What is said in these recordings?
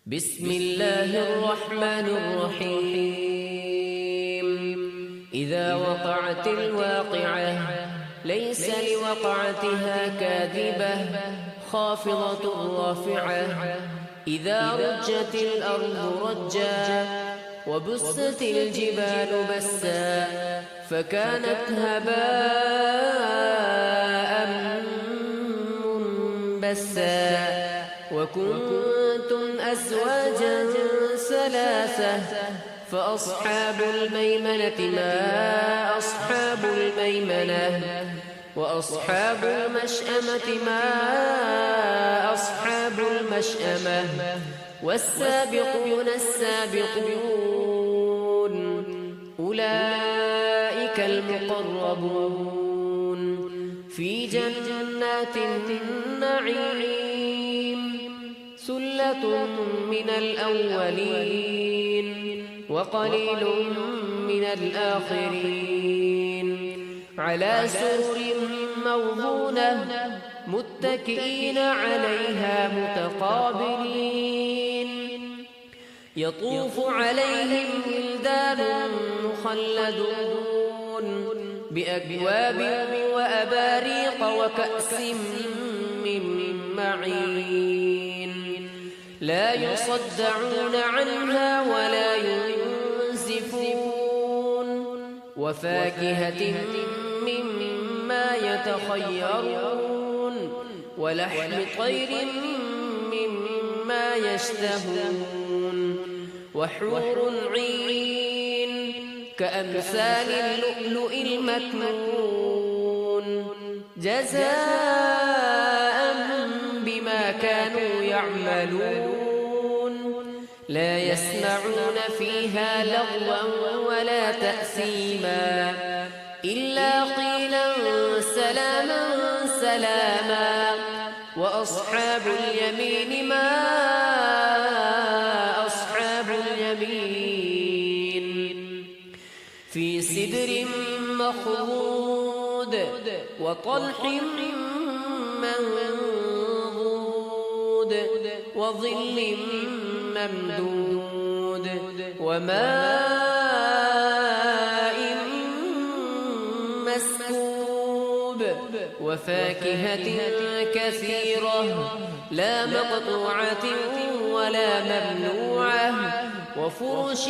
بسم الله الرحمن الرحيم. إذا وقعت الواقعة ليس لوقعتها كاذبة خافضة رافعة. إذا رجت الأرض رجا وبست الجبال بسا فكانت هباء منبسا وكنتم أزواجا ثلاثة فأصحاب الميمنة ما أصحاب الميمنة وأصحاب المشأمة ما أصحاب المشأمة والسابقون السابقون أولئك المقربون في جنات النعيم ثلة من الأولين وقليل من الآخرين على سرر موضونة متكئين عليها متقابلين يطوف عليهم ولدان مخلدون بأكواب وأباريق وكأس من معين لا يصدعون عنها ولا ينزفون وفاكهة مما يتخيرون ولحم طير مما يشتهون وحور عين كأمثال اللؤلؤ المكنون جزاء بما كانوا يعملون لا يسمعون فيها لغوا ولا تأثيما إلا قيلا سلاما سلاما وأصحاب اليمين ما أصحاب اليمين في سدر مخضود وطلح منضود وظل ممدود وماء مسكوب وفاكهة كثيرة لا مقطوعة ولا ممنوعة وفرش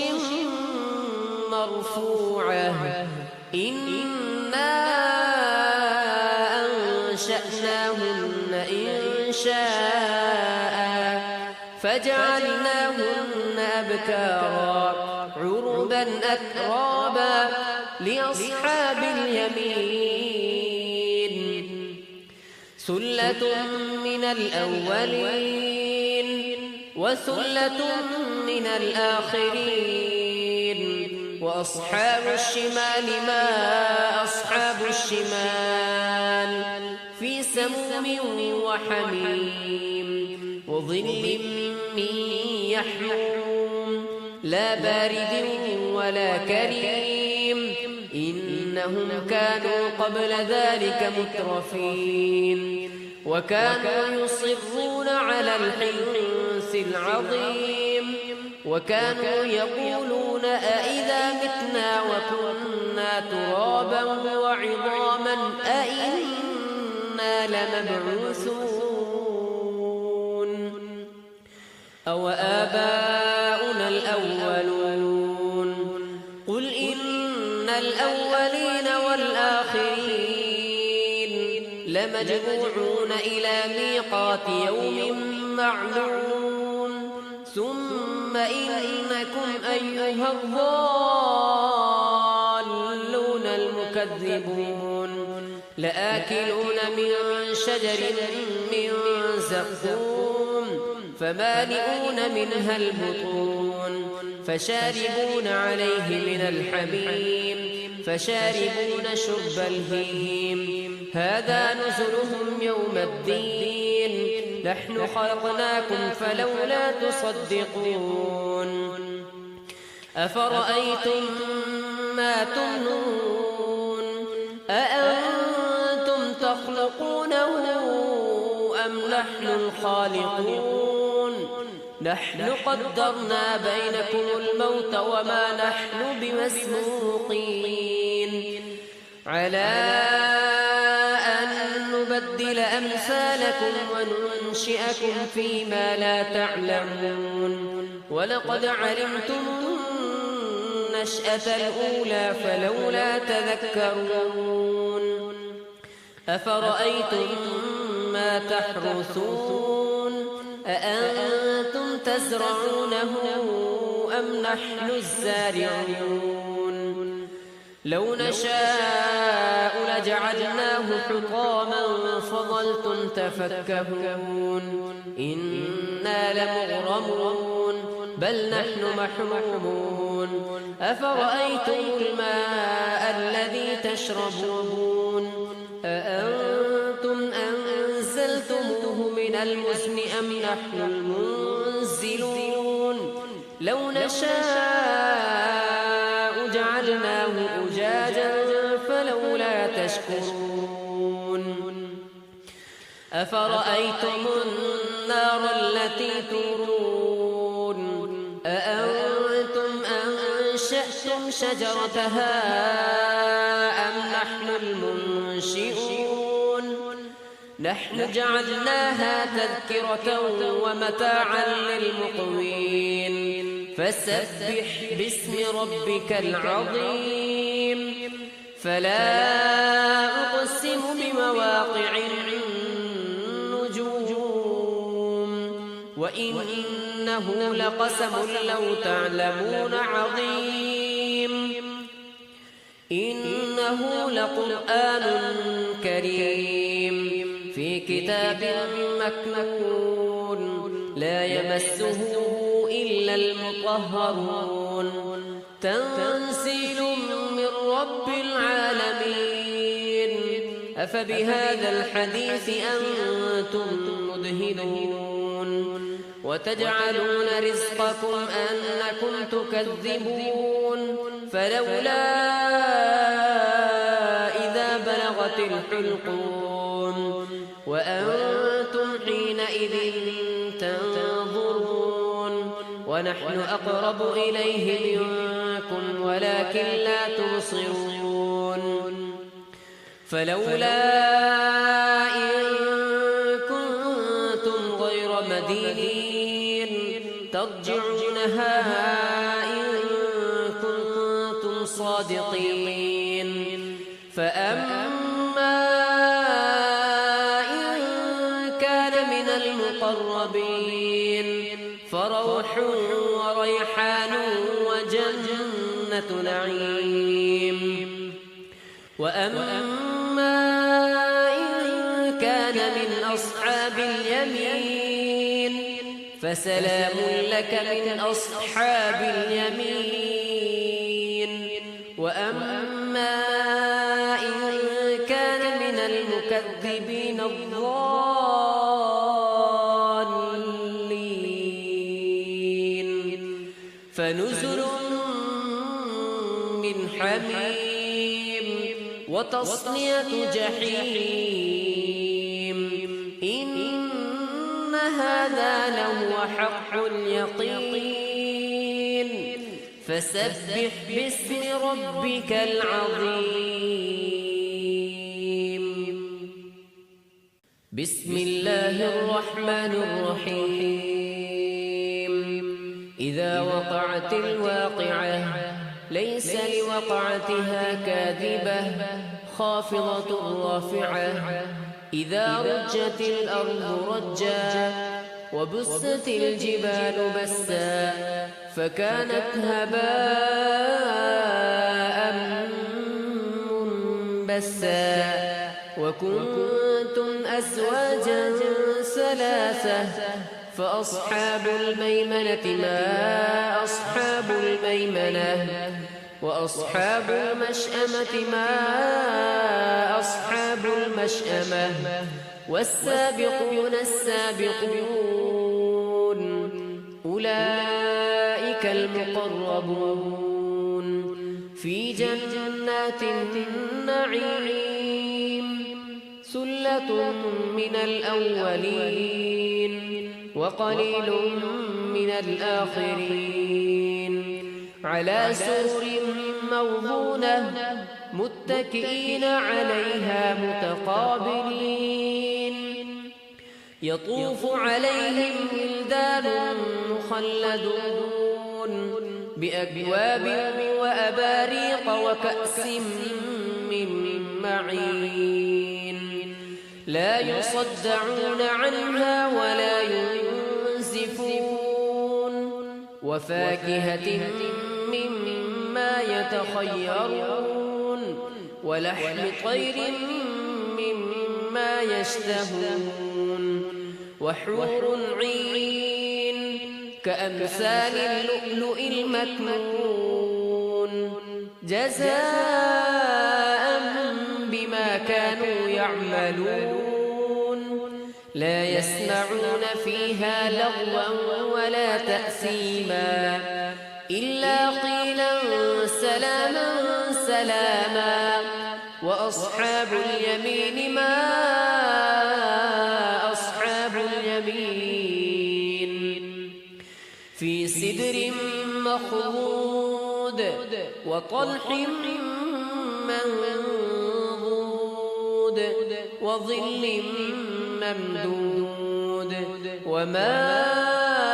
مرفوعة إنا أنشأناهن إنشاء فجعلناهن أبكارا عربا أترابا لأصحاب اليمين ثلة من الأولين وثلة من الآخرين وأصحاب الشمال ما أصحاب الشمال في سموم وحميم وظل من يحموم لا بارد ولا كريم إنهم كانوا قبل ذلك مترفين وكانوا يصرون على الحنث العظيم وكانوا يقولون أئذا متنا وكنا ترابا وعظاما أئنا لمبعوثون أو آباؤنا الأولون قل إن الأولين والآخرين لمجموعون إلى ميقات يوم معلوم ثم إنكم أيها الضالون المكذبون لآكلون من شجر من زقوم فمالئون منها البطون فشاربون عليه من الحميم فشاربون شرب الهيم هذا نزلهم يوم الدين نحن خلقناكم فلولا تصدقون أفرأيتم ما تمنون أأنتم تخلقونه أم نحن الخالقون نحن قدرنا بينكم الموت وما نحن بمسبوقين على أن نبدل أمثالكم وننشئكم فيما لا تعلمون ولقد علمتم النشأة الأولى فلولا تذكرون أفرأيتم ما تحرثون أأنتم تزرعونه أم نحن الزارعون لو نشاء لجعلناه حطاما فظلتم تفكهون إنا لمغرمون بل نحن محرومون أفرأيتم الماء الذي تشربون أأنتم أنزلتموه من المزن أم نحن المنزلون لو نشاء جعلناه أجاجا فلولا تشكرون أفرأيتم النار التي تورون أأنتم أنشأتم شجرتها أم نحن المنشئون نحن جعلناها تذكرة ومتاعا للمقوين فسبح باسم ربك العظيم فلا أقسم بمواقع النجوم وإنه لقسم لو تعلمون عظيم إنه لقرآن كريم في كتاب مكنون لا يمسه إلا المطهرون تنزيل من رب العالمين أفبهذا الحديث أنتم مدهنون وتجعلون رزقكم أنكم تكذبون فلولا إذا بلغت الحلقوم وأنتم حينئذ تنظرون ونحن أقرب إليه منكم ولكن لا تبصرون فلولا إن كنتم غير مدينين ترجعونها إن كنتم صادقين فأما إن كان من المقربين فروح وريحان وجنة نعيم وأما إن كان من أصحاب اليمين فسلام لك من أصحاب اليمين وأما إن كان من المكذبين الضالين فنزل من حميم وتصلية جحيم إن هذا لهو حق اليقين فسبح باسم ربك العظيم بسم الله الرحمن الرحيم إذا وقعت الواقعة ليس لوقعتها كاذبة خافضة رافعة إذا رجت الأرض رجا وبست الجبال بسا فكانت هباء منبسا وكنتم أزواجا ثلاثة فأصحاب الميمنة ما أصحاب الميمنة وأصحاب المشأمة ما أصحاب المشأمة والسابقون السابقون أولئك المقربون في جنات النعيم ثلة من الأولين وقليل من الآخرين على سرر موضونة متكئين عليها متقابلين يطوف عليهم ولدان مخلدون بأكواب وأباريق وكأس من معين لا يصدعون عنها ولا ينزفون وفاكهة مما يتخيرون ولحم طير مما يشتهون وحور عين كأمثال اللؤلؤ المكنون جزاء بما كانوا يعملون لا يسمعون فيها لغوا ولا تأثيما إلا قيلا سلاما سلاما وأصحاب اليمين ما أصحاب اليمين في سدر مخضود وطلح منضود وظل ممدود وماء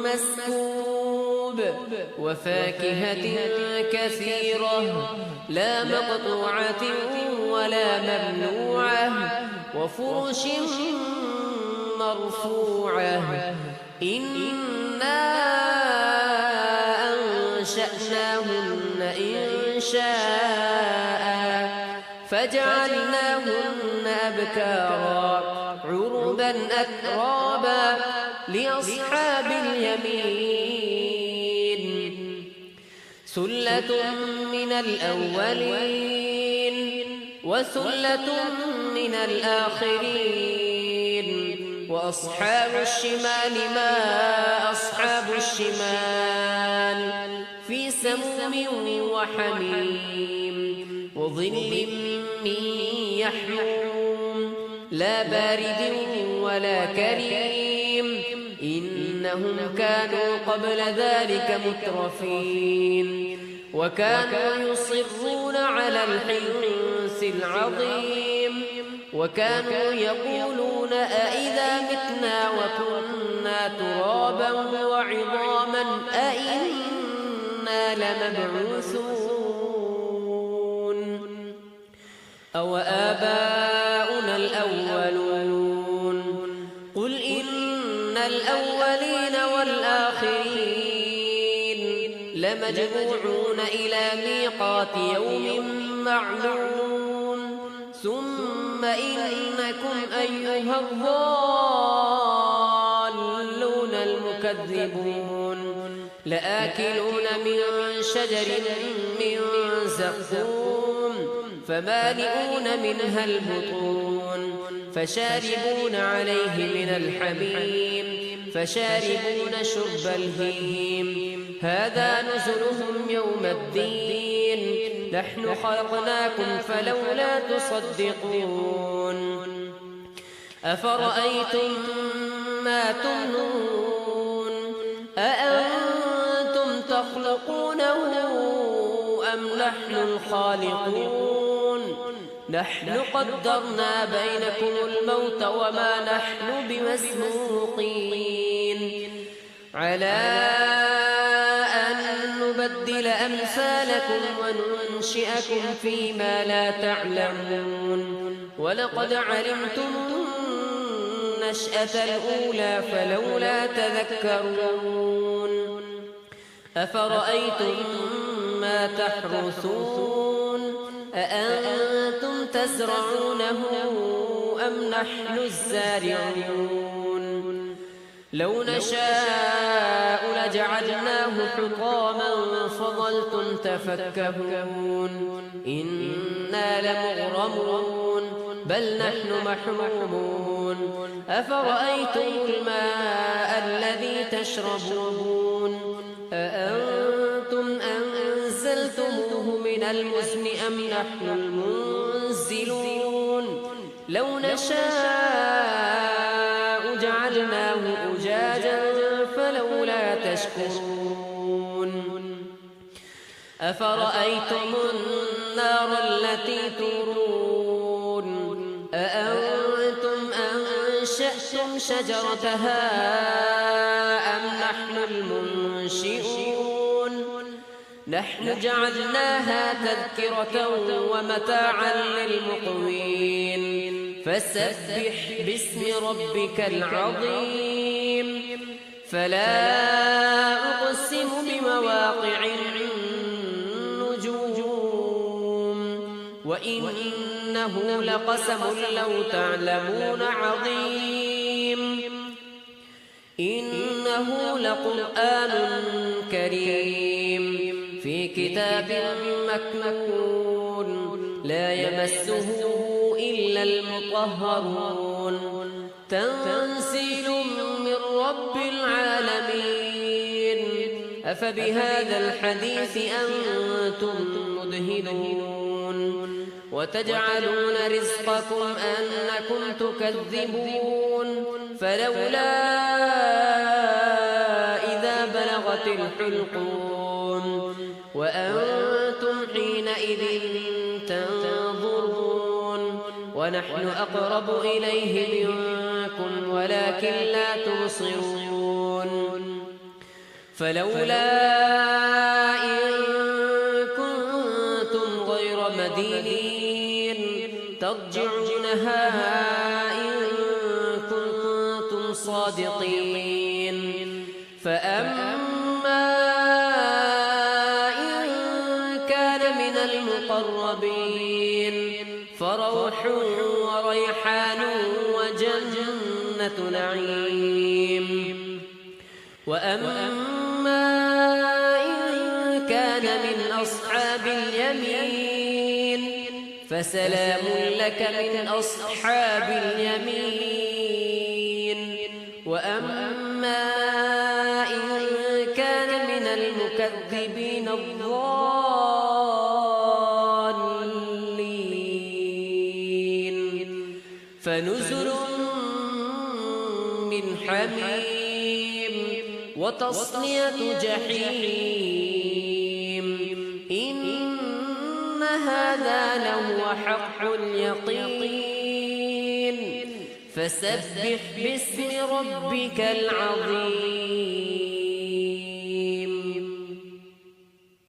مسكوب وفاكهة كثيرة لا مقطوعة ولا ممنوعة وفرش مرفوعة إنا أنشأناهن إنشاء فجعلناهن أبكارا عربا أترابا لأصحاب اليمين ثلة من الأولين وثلة من الآخرين وأصحاب الشمال ما أصحاب الشمال في سموم وحميم وظل من يحموم لا بارد ولا كريم إنهم كانوا قبل ذلك مترفين وكانوا يصرون على الحنث العظيم وكانوا يقولون أئذا متنا وكنا ترابا وعظاما أئنا لمبعوثون أو آباؤنا الأولون قل إن الأولين والآخرين لمجموعون إلى ميقات يوم معلوم ثم إنكم أيها الضالون المكذبون لآكلون من شجر من زقوم فمالئون منها البطون فشاربون عليه من الحميم فشاربون شرب الهيم هذا نزلهم يوم الدين نحن خلقناكم فلولا تصدقون أفرأيتم ما تمنون أأنتم تخلقونه أم نحن الخالقون نحن قدرنا بينكم الموت وما نحن بمسبوقين على أن نبدل أمثالكم وننشئكم فيما لا تعلمون ولقد علمتم النشأة الأولى فلولا تذكرون أفرأيتم ما تحرثون أأنتم تزرعونه أم نحن الزارعون لو نشاء لجعلناه حطاما فظلتم تفكهون إنا لمغرمون بل نحن محرومون أفرأيتم الماء الذي تشربون أأنتم أنزلتموه من المزن أم نحن المنزلون لو نشاء أجاجا فلولا تشكرون أفرأيتم النار التي تورون أأنتم أنشأتم شجرتها أم نحن المنشئون نحن جعلناها تذكرة ومتاعا للمقوين فسبح باسم ربك العظيم فلا أقسم بمواقع النجوم وإنه لقسم لو تعلمون عظيم إنه لقرآن كريم في كتاب مكنون لا يمسه إلا المطهرون تنزيل من رب العالمين أفبهذا الحديث أنتم مدهنون وتجعلون رزقكم أنكم تكذبون فلولا إذا بلغت الحلقون وأنتم حينئذ تنظرون ونحن أقرب إليه منكم ولكن لا تبصرون فلولا إن كنتم غير مدينين ترجعونها إن كنتم صادقين فأما إن كان من المقربين فروح وريحان وجنة نعيم وأما إن كان من أصحاب اليمين فسلام لك من أصحاب اليمين وأما إن كان من المكذبين الضالين فنزل من حميم وتصلية جحيم إن هذا لهو حق اليقين فسبح باسم ربك العظيم